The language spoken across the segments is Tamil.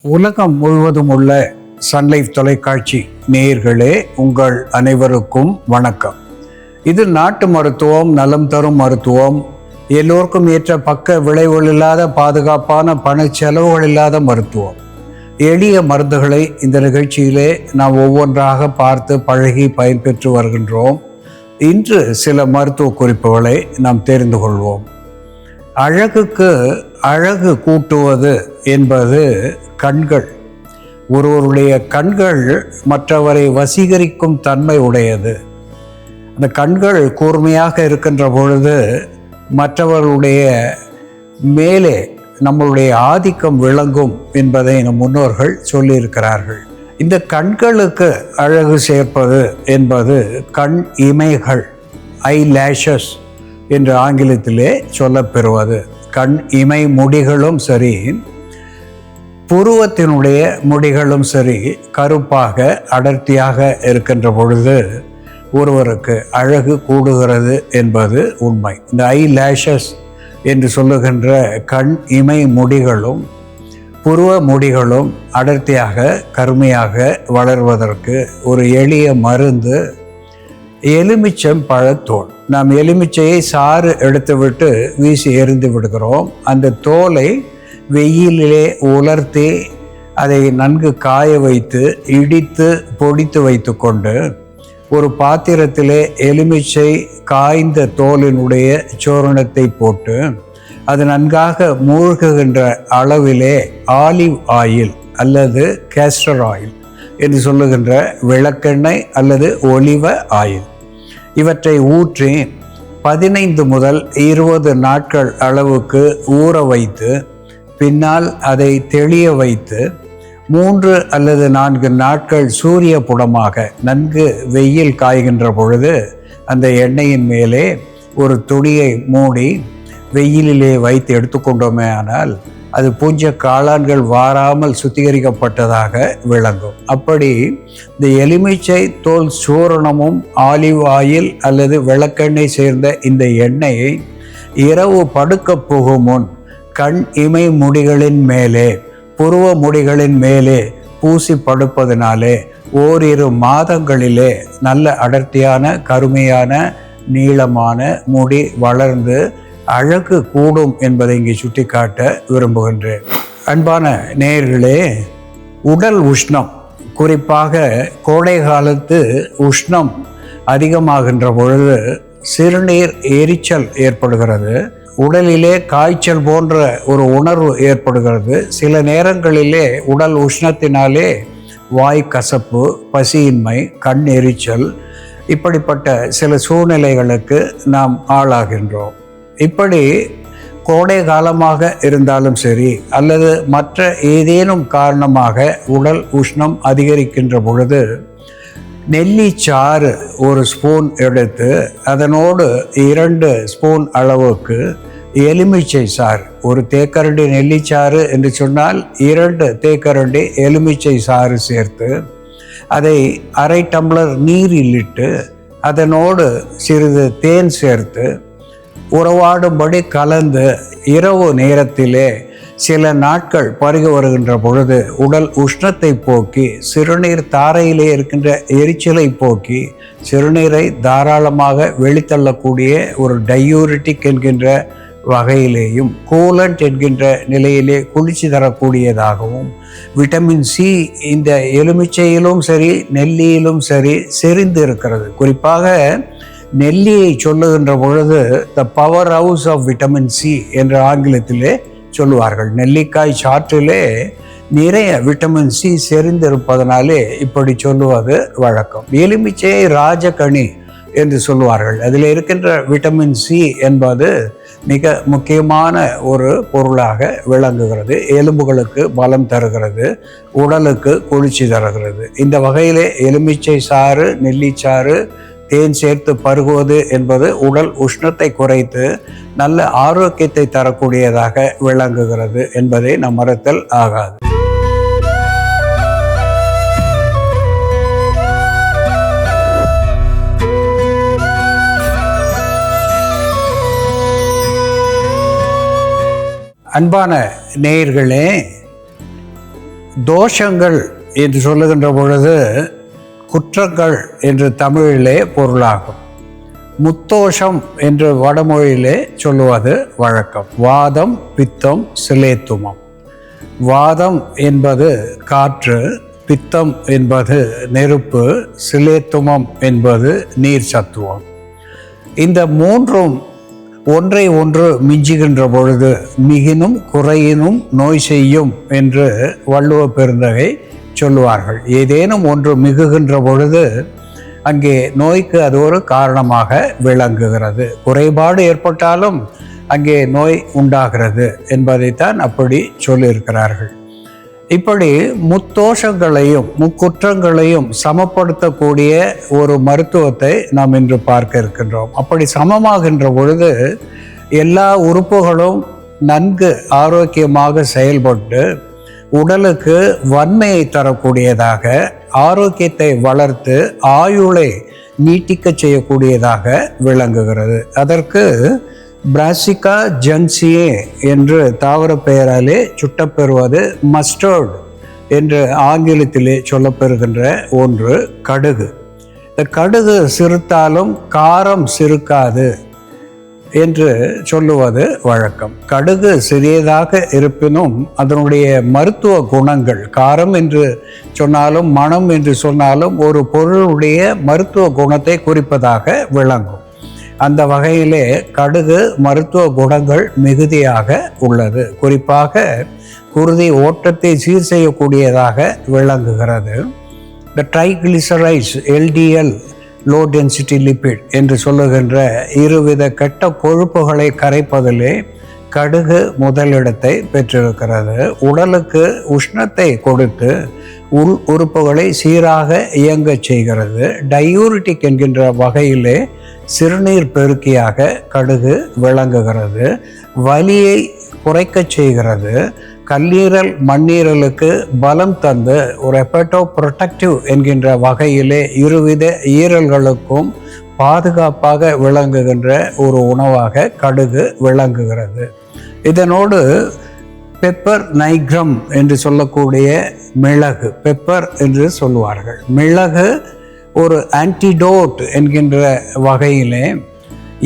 உலகம் முழுவதும் உள்ள சன்லைஃப் தொலைக்காட்சி நேயர்களே, உங்கள் அனைவருக்கும் வணக்கம். இது நாட்டு மருத்துவம், நலம் தரும் மருத்துவம், எல்லோருக்கும் ஏற்ற பக்க விளைவுகள் இல்லாத பாதுகாப்பான பண செலவுகள் இல்லாத மருத்துவம். எளிய மருந்துகளை இந்த நிகழ்ச்சியிலே நாம் ஒவ்வொன்றாக பார்த்து பழகி பயன்பெற்று வருகின்றோம். இன்று சில மருத்துவ குறிப்புகளை நாம் தெரிந்து கொள்வோம். அழகுக்கு அழகு கூட்டுவது என்பது கண்கள். ஒருவருடைய கண்கள் மற்றவரை வசீகரிக்கும் தன்மை உடையது. அந்த கண்கள் கூர்மையாக இருக்கின்ற பொழுது மற்றவர்களுடைய மேலே நம்மளுடைய ஆதிக்கம் விளங்கும் என்பதை நம் முன்னோர்கள் சொல்லியிருக்கிறார்கள். இந்த கண்களுக்கு அழகு சேர்ப்பது என்பது கண் இமைகள், ஐ லேஷஸ் என்று ஆங்கிலத்திலே சொல்லப்பெறுவது. கண் இமை முடிகளும் சரி, புருவத்தினுடைய முடிகளும் சரி கருப்பாக அடர்த்தியாக இருக்கின்ற பொழுது ஒருவருக்கு அழகு கூடுகிறது என்பது உண்மை. இந்த ஐ லேஷஸ் என்று சொல்லுகின்ற கண் இமை முடிகளும் புருவ முடிகளும் அடர்த்தியாக கருமையாக வளர்வதற்கு ஒரு எளிய மருந்து எலுமிச்சம் பழத்தோல். நாம் எலுமிச்சையை சாறு எடுத்துவிட்டு வீசி எறிந்து விடுகிறோம். அந்த தோலை வெயிலிலே உலர்த்தி அதை நன்கு காய வைத்து இடித்து பொடித்து வைத்து கொண்டு ஒரு பாத்திரத்திலே எலுமிச்சை காய்ந்த தோலினுடைய சோரணத்தை போட்டு அது நன்காக மூழ்குகின்ற அளவிலே ஆலிவ் ஆயில் அல்லது கேஸ்டர் ஆயில் என்று சொல்லுகின்ற விளக்கெண்ணெய் அல்லது ஒலிவ ஆயில் இவற்றை ஊற்றி 15 முதல் 20 நாட்கள் அளவுக்கு ஊற வைத்து பின்னால் அதை தெளிய வைத்து 3 அல்லது 4 நாட்கள் சூரிய புடமாக நன்கு வெயில் காய்கின்ற பொழுது அந்த எண்ணெயின் மேலே ஒரு துணியை மூடி வெயிலிலே வைத்து எடுத்துக்கொண்டோமே ஆனால் அது பூஞ்ச காளான்கள் வாராமல் சுத்திகரிக்கப்பட்டதாக விளங்கும். அப்படி இந்த எலுமிச்சை தோல் சூரணமும் ஆலிவ் ஆயில் அல்லது விளக்கெண்ணெய் சேர்ந்த இந்த எண்ணெயை இரவு படுக்க போகும் முன் கண் இமை முடிகளின் மேலே புருவ முடிகளின் மேலே பூசி படுப்பதனாலே ஓரிரு மாதங்களிலே நல்ல அடர்த்தியான கருமையான நீளமான முடி வளர்ந்து அழகு கூடும் என்பதை இங்கே சுட்டிக்காட்ட விரும்புகின்றேன். அன்பான நேயர்களே, உடல் உஷ்ணம், குறிப்பாக கோடை காலத்து உஷ்ணம் அதிகமாகின்ற பொழுது சிறுநீர் எரிச்சல் ஏற்படுகிறது. உடலிலே காய்ச்சல் போன்ற ஒரு உணர்வு ஏற்படுகிறது. சில நேரங்களிலே உடல் உஷ்ணத்தினாலே வாய் கசப்பு, பசியின்மை, கண் எரிச்சல், இப்படிப்பட்ட சில சூழ்நிலைகளுக்கு நாம் ஆளாகின்றோம். இப்படி கோடை காலமாக இருந்தாலும் சரி அல்லது மற்ற ஏதேனும் காரணமாக உடல் உஷ்ணம் அதிகரிக்கின்ற பொழுது நெல்லிச்சாறு 1 ஸ்பூன் எடுத்து அதனோடு 2 ஸ்பூன் அளவுக்கு எலுமிச்சை சாறு, 1 தேக்கரண்டி நெல்லிச்சாறு என்று சொன்னால் 2 தேக்கரண்டி எலுமிச்சை சாறு சேர்த்து அதை அரை டம்ளர் நீரில் இட்டு அதனோடு சிறிது தேன் சேர்த்து உறவாடும்படி கலந்து இரவு நேரத்திலே சில நாட்கள் பருகி வருகின்ற பொழுது உடல் உஷ்ணத்தை போக்கி சிறுநீர் தாரையிலே இருக்கின்ற எரிச்சலை போக்கி சிறுநீரை தாராளமாக வெளித்தள்ளக்கூடிய ஒரு டையூரிட்டிக் என்கின்ற வகையிலேயும் கூலண்ட் என்கின்ற நிலையிலே குளிர்ச்சி தரக்கூடியதாகவும் விட்டமின் சி இந்த எலுமிச்சையிலும் சரி நெல்லியிலும் சரி செறிந்து இருக்கிறது. குறிப்பாக நெல்லியை சொல்லுகின்ற பொழுது the power house of vitamin C என்ற ஆங்கிலத்திலே சொல்லுவார்கள். நெல்லிக்காய் சாற்றிலே நிறைய விட்டமின் சி செறிந்திருப்பதனாலே இப்படி சொல்லுவது வழக்கம். எலுமிச்சையை ராஜகனி என்று சொல்லுவார்கள். அதில் இருக்கின்ற விட்டமின் சி என்பது மிக முக்கியமான ஒரு பொருளாக விளங்குகிறது. எலும்புகளுக்கு பலம் தருகிறது, உடலுக்கு குளிர்ச்சி தருகிறது. இந்த வகையிலே எலுமிச்சை சாறு, நெல்லிச்சாறு, தேன் சேர்த்து பருகுவது என்பது உடல் உஷ்ணத்தை குறைத்து நல்ல ஆரோக்கியத்தை தரக்கூடியதாக விளங்குகிறது என்பதை நம் மறத்தல் ஆகாது. அன்பான நேயர்களே, தோஷங்கள் என்று சொல்லுகின்ற பொழுது குற்றங்கள் என்று தமிழிலே பொருளாகும். முத்தோஷம் என்று வடமொழியிலே சொல்லுவது வழக்கம். வாதம், பித்தம், சிலேத்துமம். வாதம் என்பது காற்று, பித்தம் என்பது நெருப்பு, சிலேத்துமம் என்பது நீர் சத்துவம். இந்த மூன்றும் ஒன்றை ஒன்று மிஞ்சுகின்ற பொழுது மிகினும் குறையினும் நோய் செய்யும் என்று வள்ளுவ பெருந்தகை சொல்லுவார்கள். ஏதேனும் ஒன்று மிகுகின்ற பொழுது அங்கே நோய்க்கு அது ஒரு காரணமாக விளங்குகிறது. குறைபாடு ஏற்பட்டாலும் அங்கே நோய் உண்டாகிறது என்பதைத்தான் அப்படி சொல்லியிருக்கிறார்கள். இப்படி முத்தோஷங்களையும் முக்குற்றங்களையும் சமப்படுத்தக்கூடிய ஒரு மருத்துவத்தை நாம் இன்று பார்க்க இருக்கின்றோம். அப்படி சமமாகின்ற பொழுது எல்லா உறுப்புகளும் நன்கு ஆரோக்கியமாக செயல்பட்டு உடலுக்கு வன்மையை தரக்கூடியதாக, ஆரோக்கியத்தை வளர்த்து ஆயுளை நீட்டிக்க செய்யக்கூடியதாக விளங்குகிறது. அதற்கு பிராசிகா ஜன்சியே என்று தாவர பெயராலே சுட்டப்பெறுவது மஸ்டர்ட் என்று ஆங்கிலத்திலே சொல்லப்பெறுகின்ற ஒன்று கடுகு. இந்த கடுகு சிறுத்தாலும் காரம் சிறுக்காது என்று சொல்லுவது வழக்கம். கடுகு சிறியதாக இருப்பினும் அதனுடைய மருத்துவ குணங்கள், காரம் என்று சொன்னாலும் மணம் என்று சொன்னாலும் ஒரு பொருளுடைய மருத்துவ குணத்தை குறிப்பதாக விளங்கும். அந்த வகையிலே கடுகு மருத்துவ குணங்கள் மிகுதியாக உள்ளது. குறிப்பாக குருதி ஓட்டத்தை சீர் செய்யக்கூடியதாக விளங்குகிறது. இந்த triglycerides, LDL, low density lipid என்று சொல்லுகின்ற இருவித கெட்ட கொழுப்புகளை கரைப்பதிலே கடுகு முதலிடத்தை பெற்றிருக்கிறது. உடலுக்கு உஷ்ணத்தை கொடுத்து உள் உறுப்புகளை சீராக இயங்க செய்கிறது. டயூரிட்டிக் என்கின்ற வகையிலே சிறுநீர் பெருக்கியாக கடுகு விளங்குகிறது. வலியை குறைக்க செய்கிறது. கல்லீரல் மண்ணீரலுக்கு பலம் தந்து ஒரு ஹெப்படோ ப்ரொடெக்டிவ் என்கின்ற வகையிலே இருவித ஈரல்களுக்கும் பாதுகாப்பாக விளங்குகின்ற ஒரு உணவாக கடுகு விளங்குகிறது. இதனோடு பெப்பர் நைக்ரம் என்று சொல்லக்கூடிய மிளகு, பெப்பர் என்று சொல்லுவார்கள். மிளகு ஒரு ஆன்டிடோட் என்கின்ற வகையிலே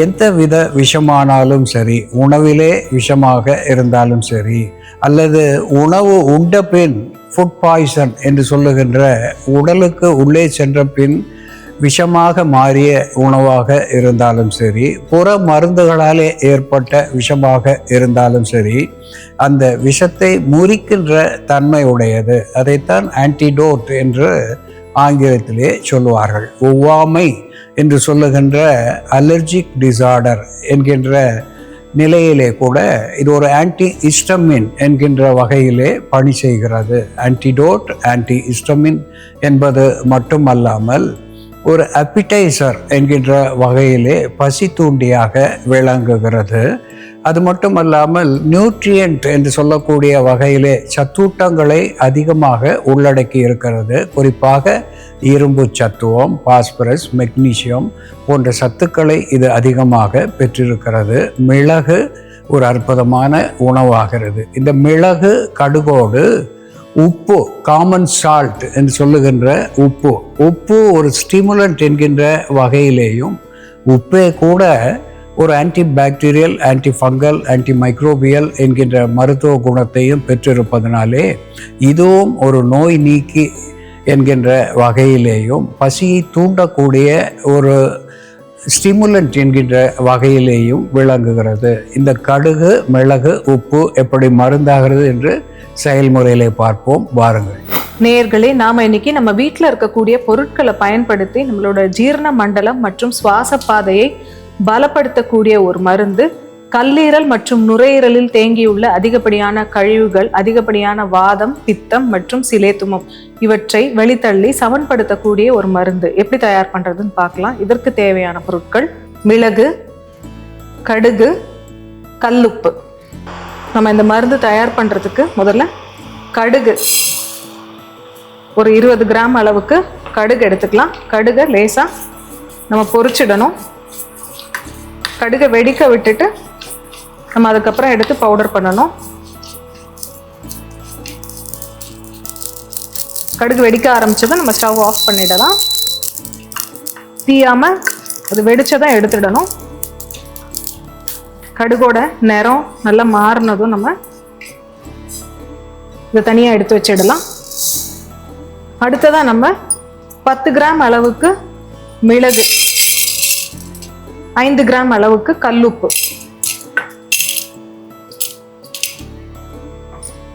எந்தவித விஷமானாலும் சரி, உணவிலே விஷமாக இருந்தாலும் சரி, அல்லது உணவு உண்ட பின் ஃபுட் பாய்சன் என்று சொல்லுகின்ற உடலுக்கு உள்ளே சென்ற பின் விஷமாக மாறிய உணவாக இருந்தாலும் சரி, புற மருந்துகளாலே ஏற்பட்ட விஷமாக இருந்தாலும் சரி, அந்த விஷத்தை முறிக்கின்ற தன்மை உடையது. அதைத்தான் ஆன்டிடோட் என்று ஆங்கிலத்திலே சொல்லுவார்கள். ஒவ்வாமை என்று சொல்லுகின்ற அலர்ஜிக் டிசார்டர் என்கின்ற நிலையிலே கூட இது ஒரு ஆன்டி ஹிஸ்டமின் என்கின்ற வகையிலே பணி செய்கிறது. ஆன்டிடோட், ஆன்டி ஹிஸ்டமின் என்பது மட்டுமல்லாமல் ஒரு அப்பிடைசர் என்கின்ற வகையிலே பசி தூண்டியாக விளங்குகிறது. அது மட்டுமல்லாமல் நியூட்ரியன்ட் என்று சொல்லக்கூடிய வகையிலே சத்தூட்டங்களை அதிகமாக உள்ளடக்கி இருக்கிறது. குறிப்பாக இரும்பு சத்துவம், பாஸ்பரஸ், மெக்னீசியம் போன்ற சத்துக்களை இது அதிகமாக பெற்றிருக்கிறது. மிளகு ஒரு அற்புதமான உணவாகிறது. இந்த மிளகு கடுகோடு உப்பு, காமன் சால்ட் என்று சொல்லுகின்ற உப்பு ஒரு ஸ்டிமுலண்ட் என்கின்ற வகையிலேயும், உப்பே கூட ஒரு anti bacterial, anti fungal, anti microbial என்கின்ற மருத்துவ குணத்தையும் பெற்றிருப்பதனாலே இதுவும் ஒரு நோய் நீக்கி என்கின்ற வகையிலேயும், பசியை தூண்டக்கூடிய ஒரு ஸ்டிமுலண்ட் என்கின்ற வகையிலேயும் விளங்குகிறது. இந்த கடுகு, மிளகு, உப்பு எப்படி மருந்தாகிறது என்று செயல்முறையிலே பார்ப்போம், வாருங்கள். நேயர்களே, நாம இன்னைக்கு நம்ம வீட்டில் இருக்கக்கூடிய பொருட்களை பயன்படுத்தி நம்மளோட ஜீரண மண்டலம் மற்றும் சுவாச பாதையை பலப்படுத்தக்கூடிய ஒரு மருந்து, கல்லீரல் மற்றும் நுரையீரலில் தேங்கியுள்ள அதிகப்படியான கழிவுகள், அதிகப்படியான வாதம், பித்தம் மற்றும் சிலேத்துமம் இவற்றை வெளித்தள்ளி சமன்படுத்தக்கூடிய ஒரு மருந்து எப்படி தயார் பண்றதுன்னு பார்க்கலாம். இதற்கு தேவையான பொருட்கள்: மிளகு, கடுகு, கல்லுப்பு. நம்ம இந்த மருந்து தயார் பண்றதுக்கு முதல்ல கடுகு ஒரு 20 கிராம் அளவுக்கு கடுகு எடுத்துக்கலாம். கடுகை லேசா நம்ம பொரிச்சிடணும். கடுகை வெடிக்க விட்டுட்டு நம்ம அதுக்கப்புறம் எடுத்து பவுடர் பண்ணணும். கடுகு வெடிக்க ஆரம்பிச்சதும் நம்ம ஸ்டவ் ஆஃப் பண்ணிடலாம். தீயாம அது வெடிச்சதான் எடுத்துடணும். கடுகோட நிறம் நல்லா மாறினதும் நம்ம இதை தனியாக எடுத்து வச்சிடலாம். அடுத்ததாக நம்ம 10 கிராம் அளவுக்கு மிளகு, 5 கிராம் அளவுக்கு கல்லுப்பு,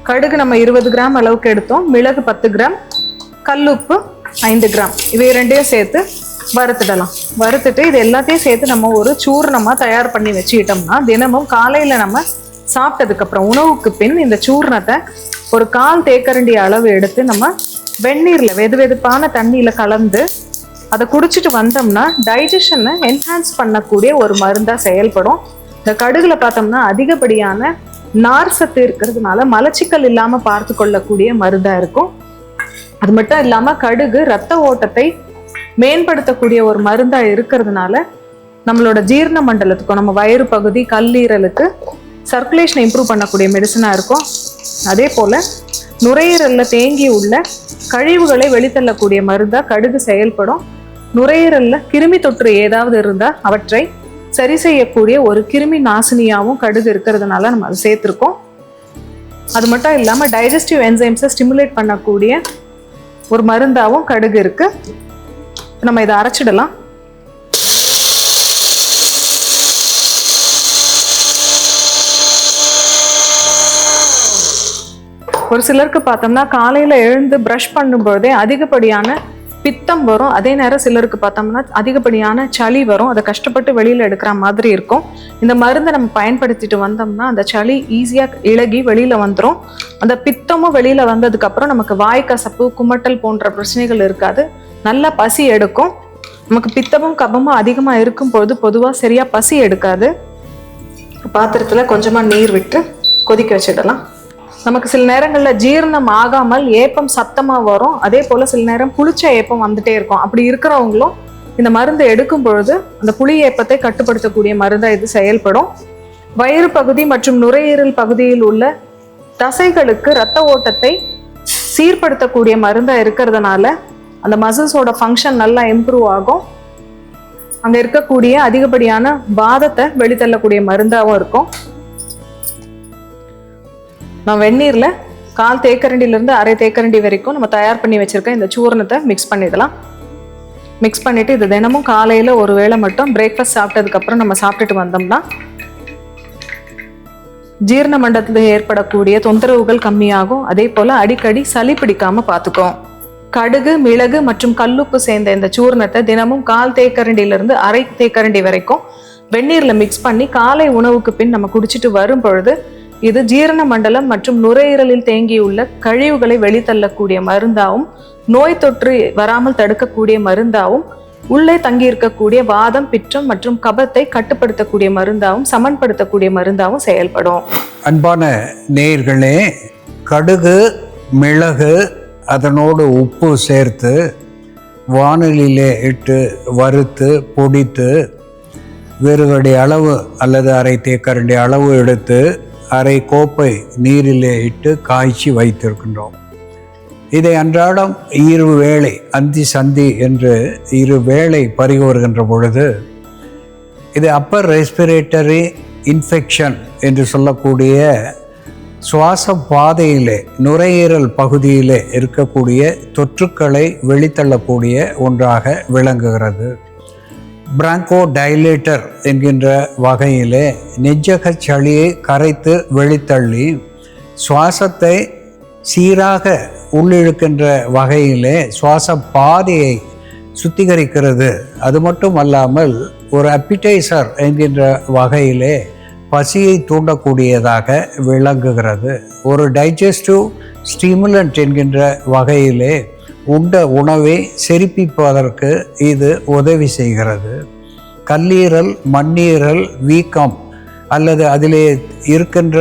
கடுகு நம்ம 20 கிராம் அளவுக்கு எடுத்தோம், மிளகு 10 கிராம், கல்லுப்பு 5 கிராம், இவை ரெண்டையும் சேர்த்து வறுத்துடலாம். வறுத்துட்டு இது எல்லாத்தையும் சேர்த்து நம்ம ஒரு சூர்ணமாக தயார் பண்ணி வச்சுக்கிட்டோம்னா தினமும் காலையில் நம்ம சாப்பிட்டதுக்கப்புறம் உணவுக்கு பின் இந்த சூர்ணத்தை ஒரு 1/4 தேக்கரண்டி அளவு எடுத்து நம்ம வெந்நீரில் வெதுவெதுப்பான தண்ணியில் கலந்து அதை குடிச்சிட்டு வந்தோம்னா டைஜஷனை என்ஹான்ஸ் பண்ணக்கூடிய ஒரு மருந்தாக செயல்படும். இந்த கடுகுல பார்த்தோம்னா அதிகப்படியான நார் சத்து இருக்கிறதுனால மலச்சிக்கல் இல்லாமல் பார்த்து கொள்ளக்கூடிய மருந்தாக இருக்கும். அது மட்டும் இல்லாமல் கடுகு இரத்த ஓட்டத்தை மேம்படுத்தக்கூடிய ஒரு மருந்தாக இருக்கிறதுனால நம்மளோட ஜீரண மண்டலத்துக்கும் நம்ம வயிறு பகுதி கல்லீரலுக்கு சர்க்குலேஷனை இம்ப்ரூவ் பண்ணக்கூடிய மெடிசனாக இருக்கும். அதே போல் நுரையீரலில் தேங்கி உள்ள கழிவுகளை வெளித்தள்ளக்கூடிய மருந்தாக கடுகு செயல்படும். நுரையீரலில் கிருமி தொற்று ஏதாவது இருந்தால் அவற்றை சரி செய்யக்கூடிய ஒரு கிருமி நாசினியாகவும் கடுகு இருக்கிறதுனால நம்ம அதை சேர்த்துருக்கோம். அது மட்டும் இல்லாமல் டைஜஸ்டிவ் என்சைம்ஸை ஸ்டிமுலேட் பண்ணக்கூடிய ஒரு மருந்தாகவும் கடுகு இருக்குது. நம்ம இதை அரைச்சிடலாம். ஒரு சிலருக்கு பார்த்தோம்னா காலையில் எழுந்து ப்ரஷ் பண்ணும்போதே அதிகப்படியான பித்தம் வரும். அதே நேரம் சிலருக்கு பார்த்தோம்னா அதிகப்படியான சளி வரும். அதை கஷ்டப்பட்டு வெளியில் எடுக்கிற மாதிரி இருக்கும். இந்த மருந்தை நம்ம பயன்படுத்திட்டு வந்தோம்னா அந்த சளி ஈஸியாக இளகி வெளியில் வந்துடும். அந்த பித்தமும் வெளியில் வந்ததுக்கப்புறம் நமக்கு வாய் கசப்பு, குமட்டல் போன்ற பிரச்சனைகள் இருக்காது. நல்லா பசி எடுக்கும். நமக்கு பித்தமும் கபமும் அதிகமாக இருக்கும்போது பொதுவாக சரியாக பசி எடுக்காது. பாத்திரத்தில் கொஞ்சமாக நீர் விட்டு கொதிக்க வச்சிடலாம். நமக்கு சில நேரங்களில் ஜீரணம் ஆகாமல் ஏப்பம் சத்தமாக வரும். அதே போல் சில நேரம் புளிச்ச ஏப்பம் வந்துட்டே இருக்கும். அப்படி இருக்கிறவங்களும் இந்த மருந்து எடுக்கும் பொழுது அந்த புளி ஏப்பத்தை கட்டுப்படுத்தக்கூடிய மருந்தாக இது செயல்படும். வயிறு பகுதி மற்றும் நுரையீரல் பகுதியில் உள்ள தசைகளுக்கு இரத்த ஓட்டத்தை சீர்படுத்தக்கூடிய மருந்தாக இருக்கிறதுனால அந்த மசில்ஸோட ஃபங்க்ஷன் நல்லா இம்ப்ரூவ் ஆகும். அங்கே இருக்கக்கூடிய அதிகப்படியான வாதத்தை வெளித்தள்ளக்கூடிய மருந்தாகவும் இருக்கும். நான் வெந்நீரில் 1/4 தேக்கரண்டிலேருந்து 1/2 தேக்கரண்டி வரைக்கும் நம்ம தயார் பண்ணி வச்சுருக்க இந்த சூர்ணத்தை மிக்ஸ் பண்ணிடலாம். மிக்ஸ் பண்ணிவிட்டு இது தினமும் காலையில் ஒரு வேளை மட்டும் பிரேக்ஃபாஸ்ட் சாப்பிட்டதுக்கப்புறம் நம்ம சாப்பிட்டுட்டு வந்தோம்னா ஜீரண மண்டலத்தில் ஏற்படக்கூடிய தொந்தரவுகள் கம்மியாகும். அதே போல் அடிக்கடி சளி பிடிக்காமல் பார்த்துக்கும். கடுகு, மிளகு மற்றும் கல்லுப்பு சேர்ந்த இந்த சூர்ணத்தை தினமும் 1/4 தேக்கரண்டிலேருந்து 1/2 தேக்கரண்டி வரைக்கும் வெந்நீரில் மிக்ஸ் பண்ணி காலை உணவுக்கு பின் நம்ம குடிச்சிட்டு வரும் பொழுது இது ஜீரண மண்டலம் மற்றும் நுரையீரலில் தேங்கியுள்ள கழிவுகளை வெளித்தள்ளக்கூடிய மருந்தாகவும் நோய் தொற்று வராமல் தடுக்கக்கூடிய மருந்தாகவும் உள்ளே தங்கியிருக்கக்கூடிய வாதம், பிற்றம் மற்றும் கபத்தை கட்டுப்படுத்தக்கூடிய மருந்தாகவும் சமன்படுத்தக்கூடிய மருந்தாகவும் செயல்படும். அன்பான நேயர்களே, கடுகு, மிளகு அதனோடு உப்பு சேர்த்து வாணலிலே இட்டு வறுத்து பொடித்து வேறுகடி அளவு அல்லது 1/2 தேக்கரண்டி அளவு எடுத்து 1/2 கோப்பை நீரிலே இட்டு காய்ச்சி வைத்திருக்கின்றோம். இதை அன்றாடம் 2 வேளை அந்தி சந்தி என்று 2 வேளை பருகி வருகின்ற பொழுது இது அப்பர் ரெஸ்பிரேட்டரி இன்ஃபெக்ஷன் என்று சொல்லக்கூடிய சுவாச பாதையிலே நுரையீரல் பகுதியிலே இருக்கக்கூடிய தொற்றுக்களை வெளித்தள்ளக்கூடிய ஒன்றாக விளங்குகிறது. பிராங்கோ டைலேட்டர் என்கின்ற வகையிலே நெஞ்சக சளியை கரைத்து வெளித்தள்ளி சுவாசத்தை சீராக உள்ளிழுக்கின்ற வகையிலே சுவாச பாதையை சுத்திகரிக்கிறது. அது மட்டும் அல்லாமல் ஒரு அப்பிடைசர் என்கின்ற வகையிலே பசியை தூண்டக்கூடியதாக விளங்குகிறது. ஒரு டைஜஸ்டிவ் ஸ்டிமுலண்ட் என்கின்ற வகையிலே உண்ட உணவை செரிப்பிப்பதற்கு இது உதவி செய்கிறது. கல்லீரல், மண்ணீரல் வீக்கம் அல்லது அதிலே இருக்கின்ற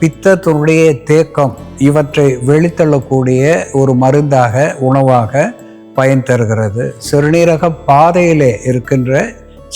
பித்தத்தினுடைய தேக்கம் இவற்றை வெளித்தள்ளக்கூடிய ஒரு மருந்தாக, உணவாக பயன் தருகிறது. சிறுநீரக பாதையிலே இருக்கின்ற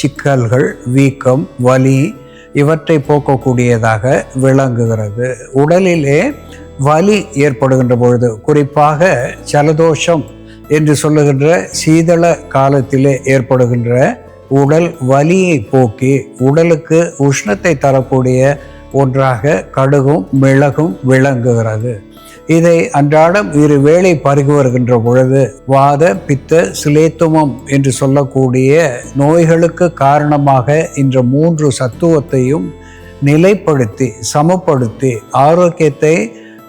சிக்கல்கள், வீக்கம், வலி இவற்றை போக்கக்கூடியதாக விளங்குகிறது. உடலிலே வலி ஏற்படுகின்ற பொழுது, குறிப்பாக ஜலதோஷம் என்று சொல்லுகின்ற சீதள காலத்திலே ஏற்படுகின்ற உடல் வலியை போக்கி உடலுக்கு உஷ்ணத்தை தரக்கூடிய ஒன்றாக கடுகும் மிளகும் விளங்குகிறது. இதை அன்றாடம் இரு வேளை பருகி வருகின்ற பொழுது வாத பித்த சிலேத்துமம் என்று சொல்லக்கூடிய நோய்களுக்கு காரணமாக இந்த 3 சத்துவத்தையும் நிலைப்படுத்தி சமப்படுத்தி ஆரோக்கியத்தை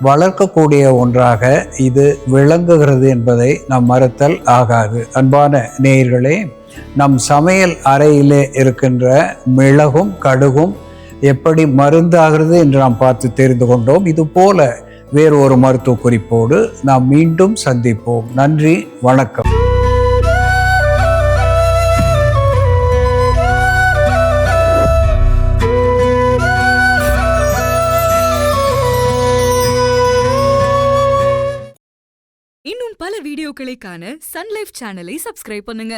வளர்க்கக்கூடிய ஒன்றாக இது விளங்குகிறது என்பதை நாம் மறத்தல் ஆகாது. அன்பான நேயர்களே, நம் சமையல் அறையிலே இருக்கின்ற மிளகும் கடுகும் எப்படி மருந்தாகிறது என்று நாம் பார்த்து தெரிந்து கொண்டோம். இது போல வேறு ஒரு மருத்துவ குறிப்போடு நாம் மீண்டும் சந்திப்போம். நன்றி, வணக்கம். இன்னும் பல வீடியோக்களை காண சன் லைஃப் சேனலை சப்ஸ்கிரைப் பண்ணுங்க.